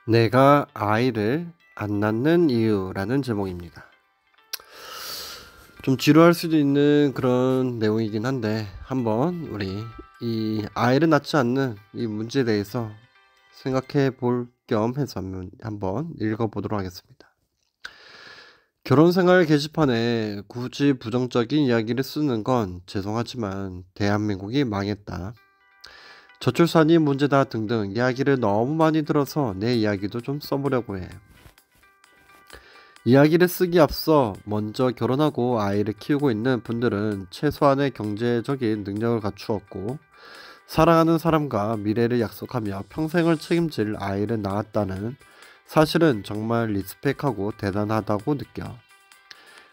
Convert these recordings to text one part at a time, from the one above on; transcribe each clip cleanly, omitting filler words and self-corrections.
내가 아이를 안 낳는 이유라는 제목입니다. 좀 지루할 수도 있는 그런 내용이긴 한데 한번 우리 이 아이를 낳지 않는 이 문제에 대해서 생각해 볼 겸 해서 한번 읽어보도록 하겠습니다. 결혼생활 게시판에 굳이 부정적인 이야기를 쓰는 건 죄송하지만 대한민국이 망했다. 저출산이 문제다 등등 이야기를 너무 많이 들어서 내 이야기도 좀 써보려고 해. 이야기를 쓰기 앞서 먼저 결혼하고 아이를 키우고 있는 분들은 최소한의 경제적인 능력을 갖추었고 사랑하는 사람과 미래를 약속하며 평생을 책임질 아이를 낳았다는 사실은 정말 리스펙하고 대단하다고 느껴.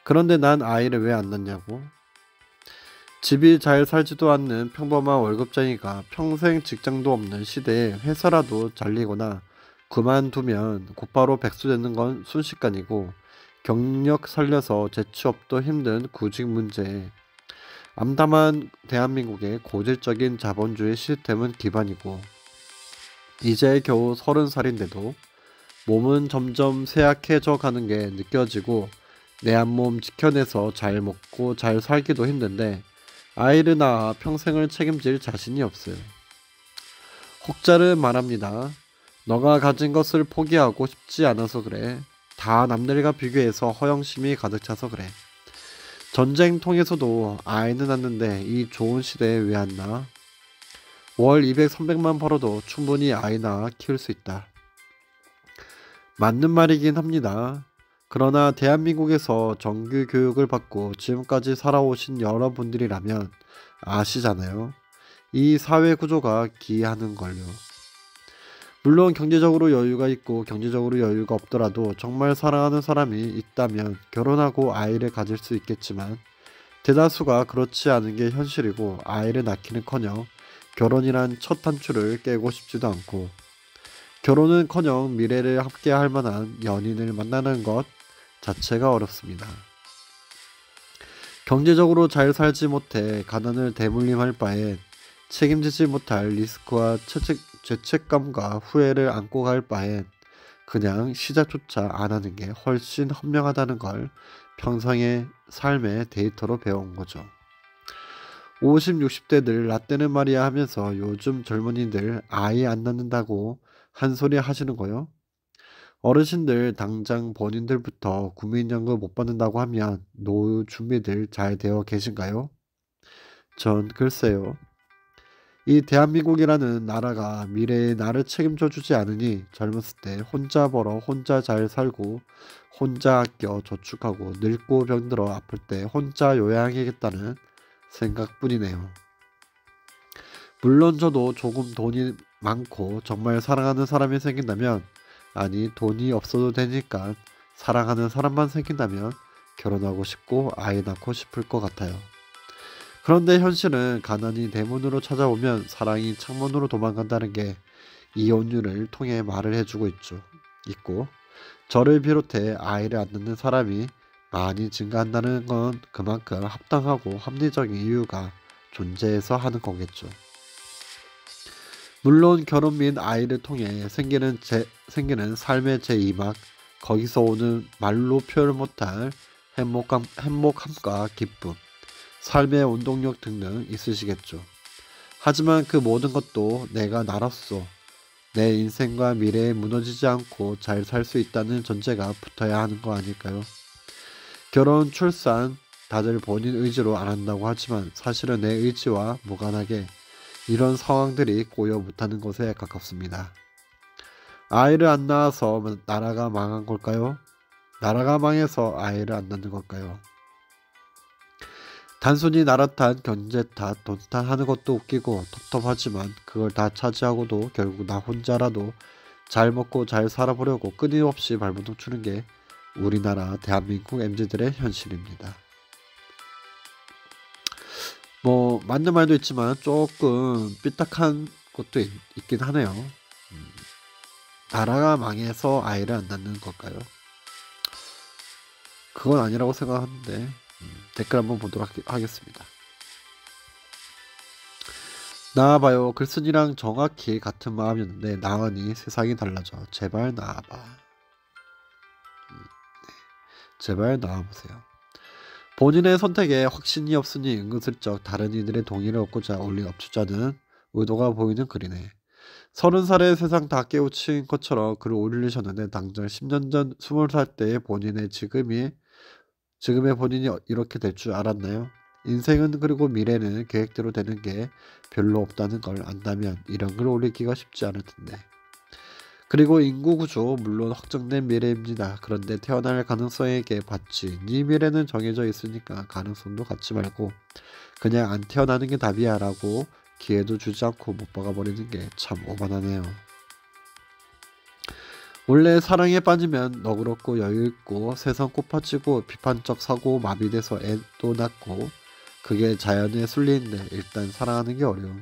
그런데 난 아이를 왜 안 낳냐고? 집이 잘 살지도 않는 평범한 월급쟁이가 평생 직장도 없는 시대에 회사라도 잘리거나 그만두면 곧바로 백수 되는 건 순식간이고 경력 살려서 재취업도 힘든 구직 문제에 암담한 대한민국의 고질적인 자본주의 시스템은 기반이고 이제 겨우 30살인데도 몸은 점점 쇠약해져 가는 게 느껴지고 내 한 몸 지켜내서 잘 먹고 잘 살기도 힘든데 아이를 낳아 평생을 책임질 자신이 없어요. 혹자는 말합니다. 너가 가진 것을 포기하고 싶지 않아서 그래. 다 남들과 비교해서 허영심이 가득 차서 그래. 전쟁 통해서도 아이는 낳는데 이 좋은 시대에 왜 안 낳아? 월 200, 300만 벌어도 충분히 아이 낳아 키울 수 있다. 맞는 말이긴 합니다. 그러나 대한민국에서 정규 교육을 받고 지금까지 살아오신 여러분들이라면 아시잖아요. 이 사회 구조가 기이하는 걸요. 물론 경제적으로 여유가 있고 경제적으로 여유가 없더라도 정말 사랑하는 사람이 있다면 결혼하고 아이를 가질 수 있겠지만 대다수가 그렇지 않은 게 현실이고 아이를 낳기는커녕 결혼이란 첫 단추를 깨고 싶지도 않고 결혼은커녕 미래를 함께 할 만한 연인을 만나는 것 자체가 어렵습니다. 경제적으로 잘 살지 못해 가난을 대물림할 바엔 책임지지 못할 리스크와 죄책감과 후회를 안고 갈 바엔 그냥 시작조차 안 하는 게 훨씬 현명하다는 걸 평생의 삶의 데이터로 배운 거죠. 50, 60대들 라떼는 말이야 하면서 요즘 젊은이들 아이 안 낳는다고 한 소리 하시는 거요? 어르신들 당장 본인들부터 국민연금 못 받는다고 하면 노후 준비들 잘 되어 계신가요? 전 글쎄요. 이 대한민국이라는 나라가 미래의 나를 책임져 주지 않으니 젊었을 때 혼자 벌어 혼자 잘 살고 혼자 아껴 저축하고 늙고 병들어 아플 때 혼자 요양해야겠다는 생각뿐이네요. 물론 저도 조금 돈이 많고 정말 사랑하는 사람이 생긴다면 아니 돈이 없어도 되니까 사랑하는 사람만 생긴다면 결혼하고 싶고 아이 낳고 싶을 것 같아요. 그런데 현실은 가난이 대문으로 찾아오면 사랑이 창문으로 도망간다는 게 이혼율을 통해 말을 해주고 있고 저를 비롯해 아이를 안 낳는 사람이 많이 증가한다는 건 그만큼 합당하고 합리적인 이유가 존재해서 하는 거겠죠. 물론 결혼 및 아이를 통해 생기는 삶의 제2막 거기서 오는 말로 표현 못할 행복함과 기쁨 삶의 운동력 등등 있으시겠죠. 하지만 그 모든 것도 내가 나로서 내 인생과 미래에 무너지지 않고 잘 살 수 있다는 전제가 붙어야 하는 거 아닐까요? 결혼, 출산 다들 본인 의지로 안 한다고 하지만 사실은 내 의지와 무관하게 이런 상황들이 고여 못하는 것에 가깝습니다. 아이를 안 낳아서 나라가 망한 걸까요? 나라가 망해서 아이를 안 낳는 걸까요? 단순히 나라 탓, 경제 탓, 돈 탓하는 것도 웃기고 텁텁하지만 그걸 다 차지하고도 결국 나 혼자라도 잘 먹고 잘 살아보려고 끊임없이 발버둥 치는 게 우리나라 대한민국 MZ들의 현실입니다. 뭐 맞는 말도 있지만 조금 삐딱한 것도 있긴 하네요. 나라가 망해서 아이를 안 낳는 걸까요? 그건 아니라고 생각하는데 댓글 한번 보도록 하겠습니다. 나와봐요. 글쓴이랑 정확히 같은 마음이었는데 나으니 세상이 달라져. 제발 나와봐. 제발 나와보세요. 본인의 선택에 확신이 없으니 은근슬쩍 다른 이들의 동의를 얻고자 올린 업주자는 의도가 보이는 글이네. 30살에 세상 다 깨우친 것처럼 글을 올리셨는데 당장 10년 전 20살 때의 본인의 지금의 본인이 이렇게 될 줄 알았나요? 인생은 그리고 미래는 계획대로 되는 게 별로 없다는 걸 안다면 이런 글 올리기가 쉽지 않을 텐데. 그리고 인구 구조 물론 확정된 미래입니다. 그런데 태어날 가능성에게 받지. 네 미래는 정해져 있으니까 가능성도 갖지 말고 그냥 안 태어나는 게 답이야 라고 기회도 주지 않고 못 박아버리는 게 참 오만하네요. 원래 사랑에 빠지면 너그럽고 여유있고 세상 꽃파치고 비판적 사고 마비돼서 애도 낳고 그게 자연의 순리인데 일단 사랑하는 게 어려워.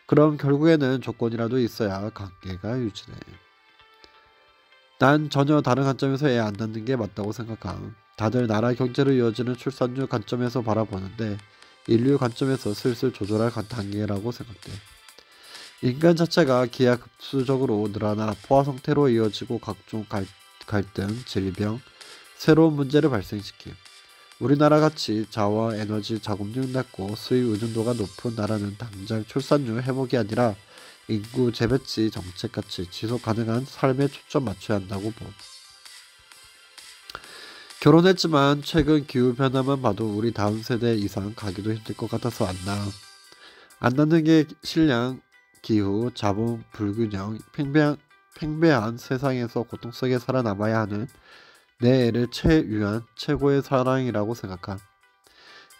그럼 결국에는 조건이라도 있어야 관계가 유지돼. 난 전혀 다른 관점에서 애 안 낳는 게 맞다고 생각함. 다들 나라 경제로 이어지는 출산율 관점에서 바라보는데 인류 관점에서 슬슬 조절할 단계라고 생각돼. 인간 자체가 기하급수적으로 늘어나 포화 상태로 이어지고 각종 갈등, 질병, 새로운 문제를 발생시킴. 우리나라 같이 자원, 에너지, 자금률 낮고 수입 의존도가 높은 나라는 당장 출산율 회복이 아니라 인구 재배치 정책같이 지속 가능한 삶에 초점 맞춰야 한다고 봄. 결혼했지만 최근 기후변화만 봐도 우리 다음 세대 이상 가기도 힘들 것 같아서 안 낳아. 안 낳는 게 신랑, 기후, 자본, 불균형, 팽배한 세상에서 고통 속에 살아남아야 하는 내 애를 위한 최고의 사랑이라고 생각함.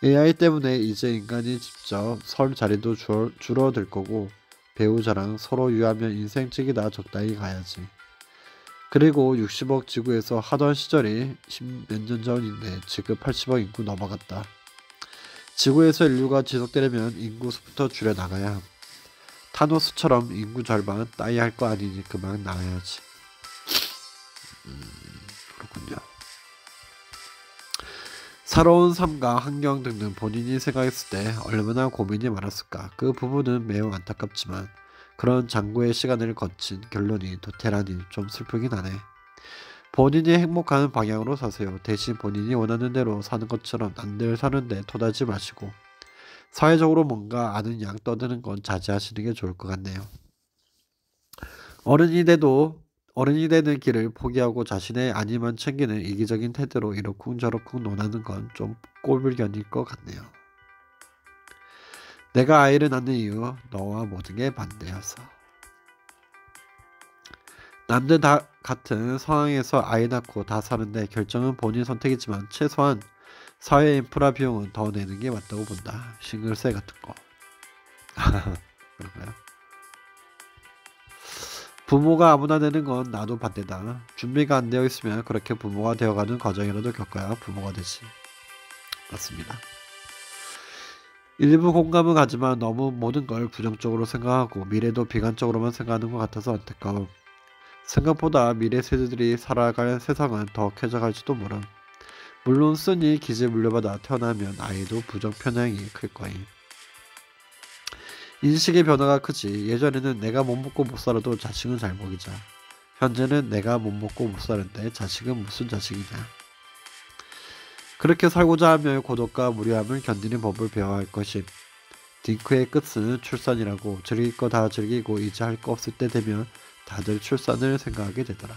AI 때문에 이제 인간이 직접 설 자리도 줄어들 거고 배우자랑 서로 유하면 인생찍이다 적당히 가야지. 그리고 60억 지구에서 하던 시절이 10몇 년 전인데 지금 80억 인구 넘어갔다. 지구에서 인류가 지속되려면 인구수부터 줄여나가야 함. 타노스처럼 인구 절반 따위 할 거 아니니 그만 나가야지. 그렇군요. 살아온 삶과 환경 등등 본인이 생각했을 때 얼마나 고민이 많았을까. 그 부분은 매우 안타깝지만 그런 장고의 시간을 거친 결론이 도태라니 좀 슬프긴 하네. 본인이 행복한 방향으로 사세요. 대신 본인이 원하는 대로 사는 것처럼 남들 사는데 토하지 마시고 사회적으로 뭔가 아는 양 떠드는 건 자제하시는 게 좋을 것 같네요. 어른이 되는 길을 포기하고 자신의 안위만 챙기는 이기적인 태도로 이러쿵저러쿵 논하는 건 좀 꼴불견일 것 같네요. 내가 아이를 낳는 이유, 너와 모든 게 반대여서. 남들 다 같은 상황에서 아이 낳고 다 사는데 결정은 본인 선택이지만 최소한 사회 인프라 비용은 더 내는 게 맞다고 본다. 싱글세 같은 거. 그런가요? 부모가 아무나 되는 건 나도 반대다. 준비가 안 되어 있으면 그렇게 부모가 되어가는 과정이라도 겪어야 부모가 되지. 맞습니다. 일부 공감은 가지만 너무 모든 걸 부정적으로 생각하고 미래도 비관적으로만 생각하는 것 같아서 안타까워. 생각보다 미래 세대들이 살아갈 세상은 더 쾌적할지도 모름. 물론 쓰니 기질 물려받아 태어나면 아이도 부정 편향이 클 거임. 인식의 변화가 크지. 예전에는 내가 못 먹고 못 살아도 자식은 잘 먹이자. 현재는 내가 못 먹고 못 사는데 자식은 무슨 자식이냐. 그렇게 살고자 하며 고독과 무료함을 견디는 법을 배워야 할 것임. 딩크의 끝은 출산이라고. 즐길 거 다 즐기고 이제 할 거 없을 때 되면 다들 출산을 생각하게 되더라.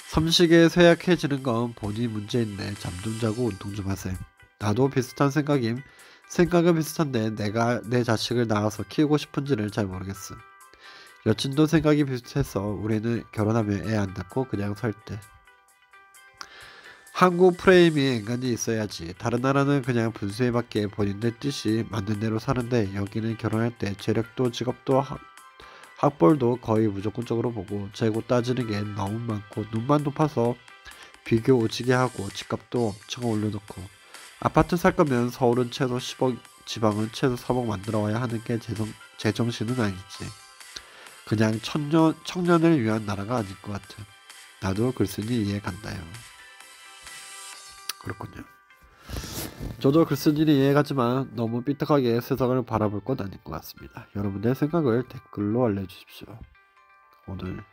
삼식에 쇠약해지는 건 본인 문제인데 잠 좀 자고 운동 좀 하셈. 나도 비슷한 생각임. 생각은 비슷한데 내가 내 자식을 낳아서 키우고 싶은지를 잘 모르겠음. 여친도 생각이 비슷해서 우리는 결혼하면 애 안 낳고 그냥 살 때. 한국 프레임이 인간이 있어야지. 다른 나라는 그냥 분수에맞게 본인들 뜻이 맞는 대로 사는데 여기는 결혼할 때 재력도 직업도 학벌도 거의 무조건적으로 보고 재고 따지는 게 너무 많고 눈만 높아서 비교 오지게 하고 집값도 엄청 올려놓고 아파트 살 거면 서울은 최소 10억, 지방은 최소 3억 만들어 와야 하는 게 제정신은 아니지. 그냥 청년을 위한 나라가 아닐 것 같아. 나도 글쓴이 이해 간다요. 그렇군요. 저도 글 쓴 일이 이해가지만 너무 삐딱하게 세상을 바라볼 건 아닌 것 같습니다. 여러분의 생각을 댓글로 알려주십시오. 오늘도